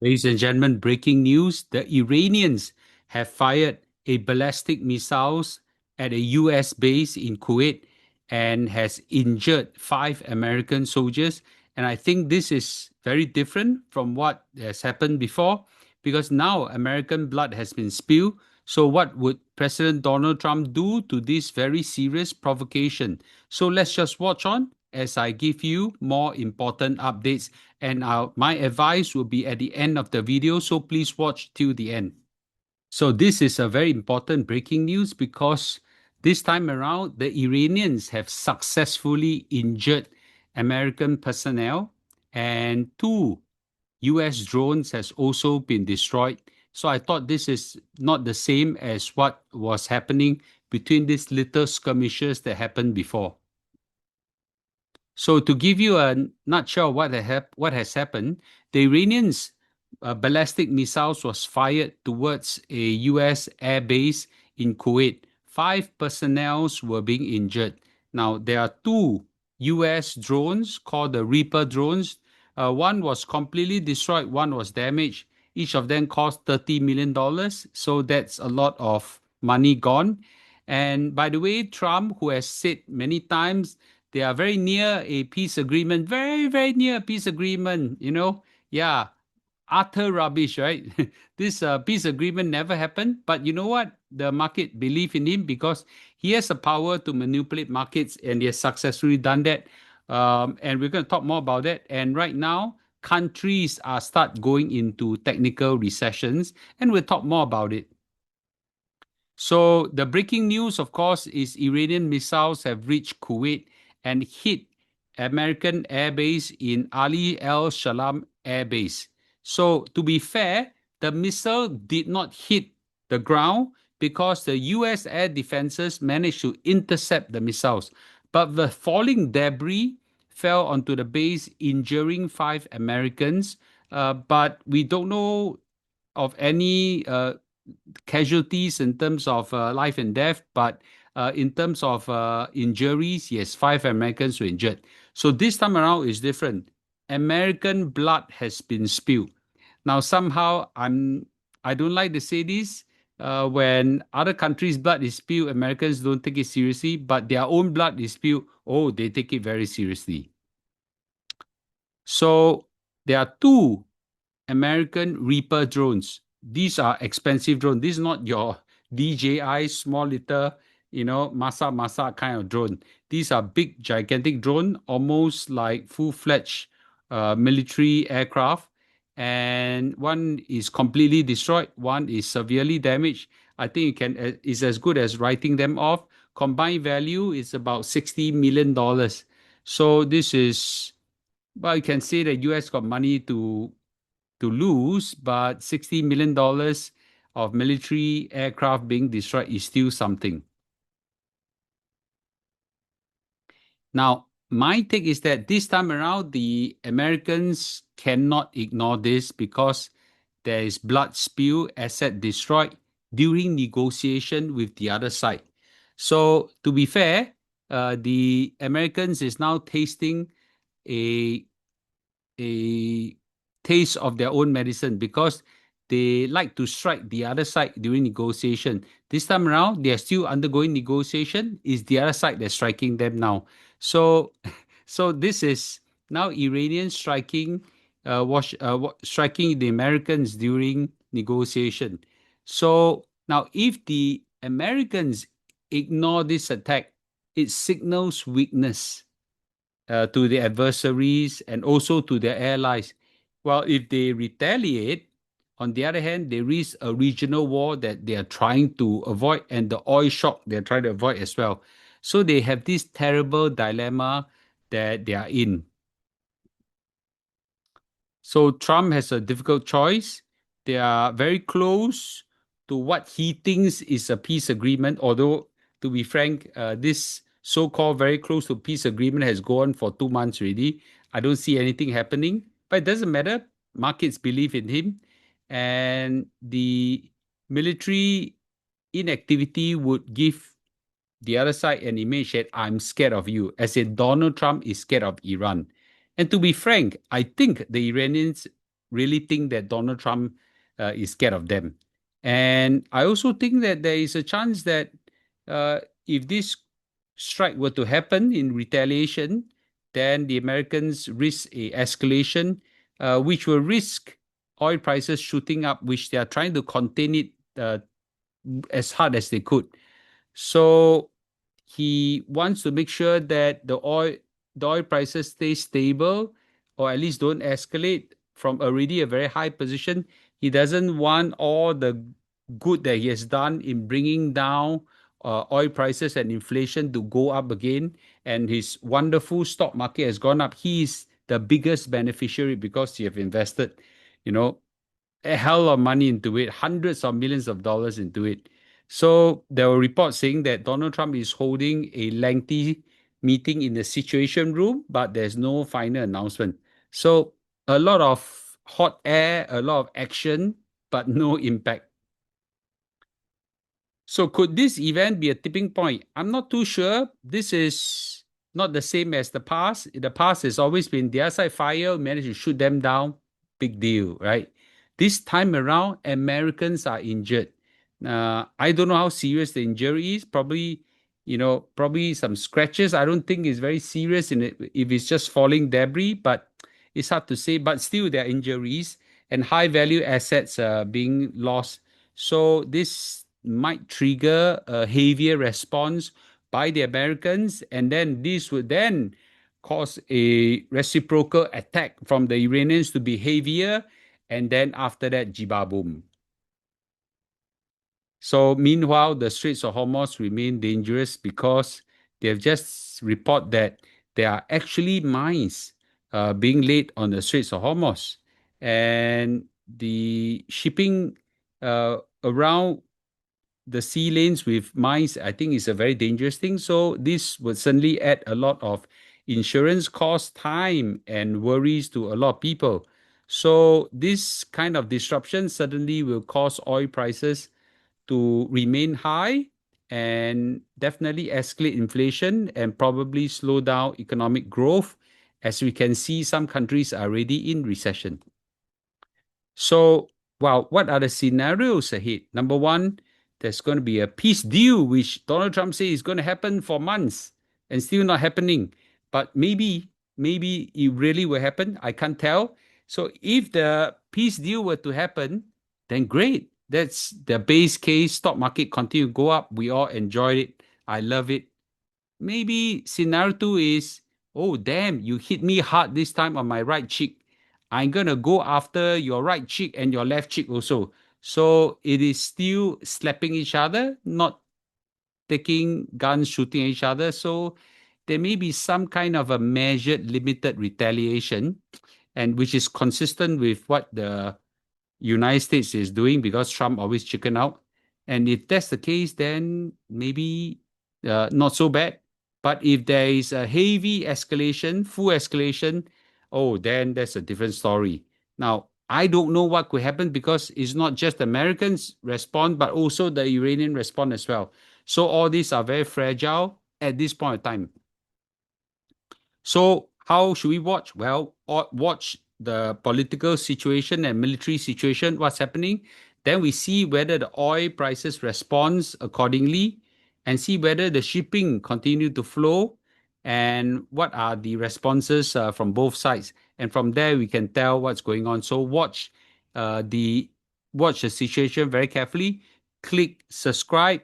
Ladies and gentlemen, breaking news. The Iranians have fired a ballistic missiles at a US base in Kuwait and has injured 5 American soldiers. And I think this is very different from what has happened before because now American blood has been spilled. So what would President Donald Trump do to this very serious provocation? So let's just watch on as I give you more important updates, and my advice will be at the end of the video, so please watch till the end. So this is a very important breaking news because this time around, the Iranians have successfully injured American personnel, and 2 US drones has also been destroyed. So I thought this is not the same as what was happening between these little skirmishes that happened before. So to give you a nutshell of what has happened, the Iranians' ballistic missiles was fired towards a U.S. air base in Kuwait. 5 personnel were being injured. Now there are 2 U.S. drones called the Reaper drones. One was completely destroyed, one was damaged. Each of them cost $30 million. So that's a lot of money gone. And by the way, Trump, who has said many times they are very near a peace agreement, very, very near a peace agreement, Yeah, utter rubbish, right? This peace agreement never happened. But you know what? The market believe in him because he has the power to manipulate markets and he has successfully done that. And we're going to talk more about that. And right now, countries are start going into technical recessions, and we'll talk more about it. So the breaking news, of course, is Iranian missiles have reached Kuwait and hit American air base in Ali El Shalam Air Base. So to be fair, the missile did not hit the ground because the US air defenses managed to intercept the missiles. But the falling debris fell onto the base, injuring 5 Americans. But we don't know of any casualties in terms of life and death, but in terms of injuries, yes, 5 Americans were injured. So this time around is different. American blood has been spilled. Now somehow I don't like to say this. When other countries' blood is spilled, Americans don't take it seriously, but their own blood is spilled, oh, they take it very seriously. So there are 2 American Reaper drones. These are expensive drones. This is not your DJI small little, masa kind of drone. These are big, gigantic drone, almost like full-fledged military aircraft. And one is completely destroyed. One is severely damaged. I think it's as good as writing them off. Combined value is about $60 million. So this is, well, you can say that US got money to lose, but $60 million of military aircraft being destroyed is still something. Now, my take is that this time around, the Americans cannot ignore this because there is blood spill, asset destroyed during negotiation with the other side. So, to be fair, the Americans is now tasting a a taste of their own medicine because they like to strike the other side during negotiation. This time around, they are still undergoing negotiation. Is the other side that's striking them now? So, so this is now Iranian striking, striking the Americans during negotiation. So now, if the Americans ignore this attack, it signals weakness to the adversaries and also to their allies. Well, if they retaliate, on the other hand, there is a regional war that they are trying to avoid and the oil shock they're trying to avoid as well. So they have this terrible dilemma that they are in. So Trump has a difficult choice. They are very close to what he thinks is a peace agreement, although, to be frank, this so-called very close to peace agreement has gone for 2 months already. I don't see anything happening, but it doesn't matter. Markets believe in him, and the military inactivity would give the other side an image that I'm scared of you, as in Donald Trump is scared of Iran. And to be frank, I think the Iranians really think that Donald Trump is scared of them. And I also think that there is a chance that if this strike were to happen in retaliation, then the Americans risk a escalation, which will risk oil prices shooting up, which they are trying to contain it as hard as they could. So he wants to make sure that the oil prices stay stable or at least don't escalate from already a very high position. He doesn't want all the good that he has done in bringing down oil prices and inflation to go up again. And his wonderful stock market has gone up. He is the biggest beneficiary because he have invested, you know, a hell of money into it, hundreds of millions of dollars into it. So there were reports saying that Donald Trump is holding a lengthy meeting in the Situation Room, but there's no final announcement. So a lot of hot air, a lot of action, but no impact. So could this event be a tipping point? I'm not too sure. This is not the same as the past. In the past, has always been the other side fire, managed to shoot them down. Big deal, right? This time around, Americans are injured. I don't know how serious the injury is. Probably some scratches. I don't think it's very serious in it if it's just falling debris, but it's hard to say. But still, there are injuries and high value assets being lost. So this might trigger a heavier response by the Americans, and then this would then cause a reciprocal attack from the Iranians to be heavier, and then after that, jiba boom. So meanwhile, the Straits of Hormuz remain dangerous because they've just report that there are actually mines being laid on the Straits of Hormuz, and the shipping around the sea lanes with mines, I think, is a very dangerous thing. So this would certainly add a lot of insurance cost, time, and worries to a lot of people. So this kind of disruption suddenly will cause oil prices to remain high and definitely escalate inflation and probably slow down economic growth. As we can see, some countries are already in recession. So, well, what are the scenarios ahead? Number one, there's going to be a peace deal, which Donald Trump says is going to happen for months and still not happening. But maybe it really will happen. I can't tell. So if the peace deal were to happen, then great. That's the base case. Stock market continue to go up. We all enjoy it. I love it. Maybe scenario two is, oh, damn, you hit me hard this time on my right cheek. I'm going to go after your right cheek and your left cheek also. So it is still slapping each other, not taking guns, shooting each other. So there may be some kind of a measured, limited retaliation, and which is consistent with what the United States is doing because Trump always chicken out. And if that's the case, then maybe not so bad. But if there is a heavy escalation, full escalation, oh, then that's a different story. Now, I don't know what could happen because it's not just Americans respond, but also the Iranian respond as well. So all these are very fragile at this point of time. So how should we watch? Well, watch the political situation and military situation, what's happening. Then we see whether the oil prices responds accordingly and see whether the shipping continue to flow and what are the responses from both sides. And from there, we can tell what's going on. So the watch the situation very carefully. Click subscribe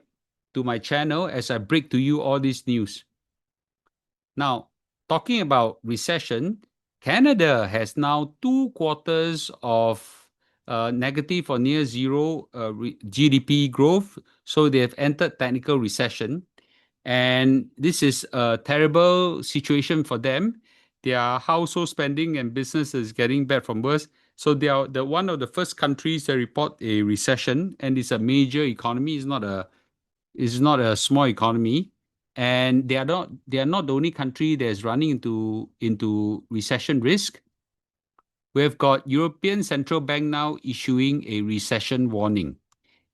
to my channel as I break to you all this news. Now, talking about recession, Canada has now 2 quarters of negative or near zero GDP growth. So they have entered technical recession. And this is a terrible situation for them. Their household spending and business is getting bad from worse. So they are one of the first countries that report a recession, and it's a major economy. It's not a small economy, and they are not the only country that is running into recession risk. We have got European Central Bank now issuing a recession warning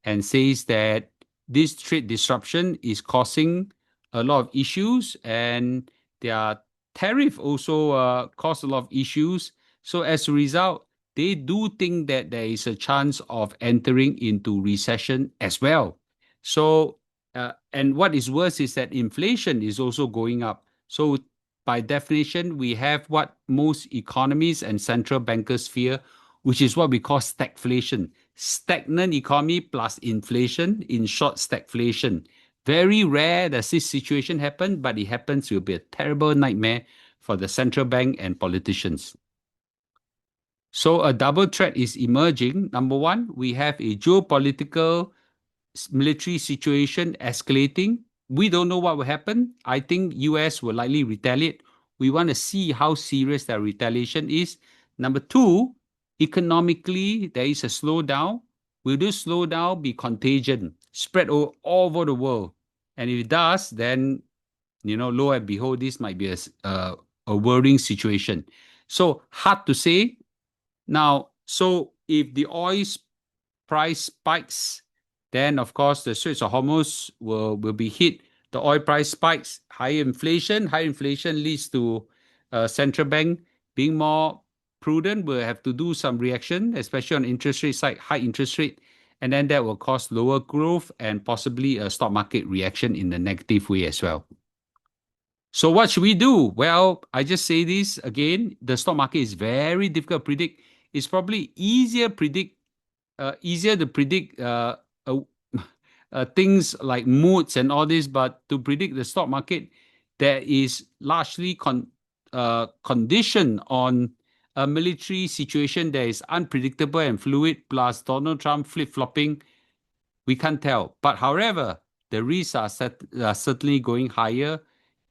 and says that this trade disruption is causing a lot of issues, and their tariff also caused a lot of issues. So as a result, they do think that there is a chance of entering into recession as well. So, and what is worse is that inflation is also going up. So, by definition, we have what most economists and central bankers fear, which is what we call stagflation. Stagnant economy plus inflation, in short, stagflation. Very rare does this situation happen, but it happens. It will be a terrible nightmare for the central bank and politicians. So a double threat is emerging. Number one, we have a geopolitical military situation escalating. We don't know what will happen. I think US will likely retaliate. We want to see how serious that retaliation is. Number two, economically, there is a slowdown. Will this slowdown be contagion, spread all over the world? And if it does, then, lo and behold, this might be a worrying situation. So hard to say. Now, so if the oil price spikes, then of course the Straits of Hormuz will be hit. The oil price spikes, higher inflation. High inflation leads to central bank being more prudent. Will have to do some reaction, especially on interest rate side, high interest rate, and then that will cause lower growth and possibly a stock market reaction in the negative way as well. So what should we do? Well, I just say this again, the stock market is very difficult to predict. It's probably easier to predict things like moods and all this, but to predict the stock market that is largely conditioned on a military situation that is unpredictable and fluid, plus Donald Trump flip-flopping, we can't tell. But however, the risks are certainly going higher,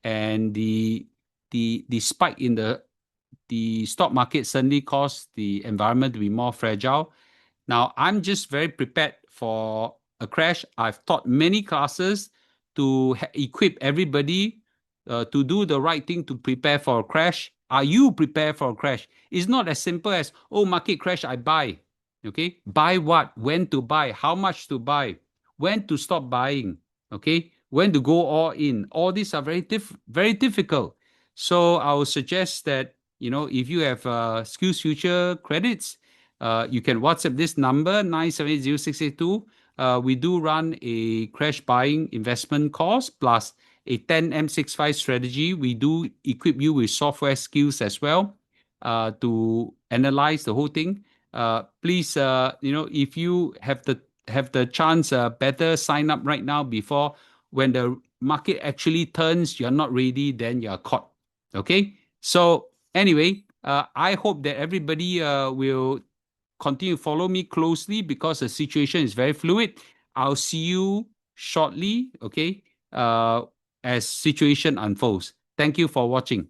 and the spike in the stock market certainly caused the environment to be more fragile. Now, I'm just very prepared for a crash. I've taught many classes to equip everybody to do the right thing to prepare for a crash. Are you prepared for a crash? It's not as simple as, oh, market crash, I buy. Okay, buy what? When to buy? How much to buy? When to stop buying? Okay, when to go all in? All these are very difficult. So I would suggest that, if you have SkillsFuture credits, you can WhatsApp this number 9780682. We do run a crash buying investment course plus a 10M65 strategy. We do equip you with software skills as well to analyze the whole thing. Please, if you have the chance, better sign up right now before when the market actually turns, you're not ready, then you're caught. Okay. So anyway, I hope that everybody will continue to follow me closely because the situation is very fluid. I'll see you shortly, okay, as situation unfolds. Thank you for watching.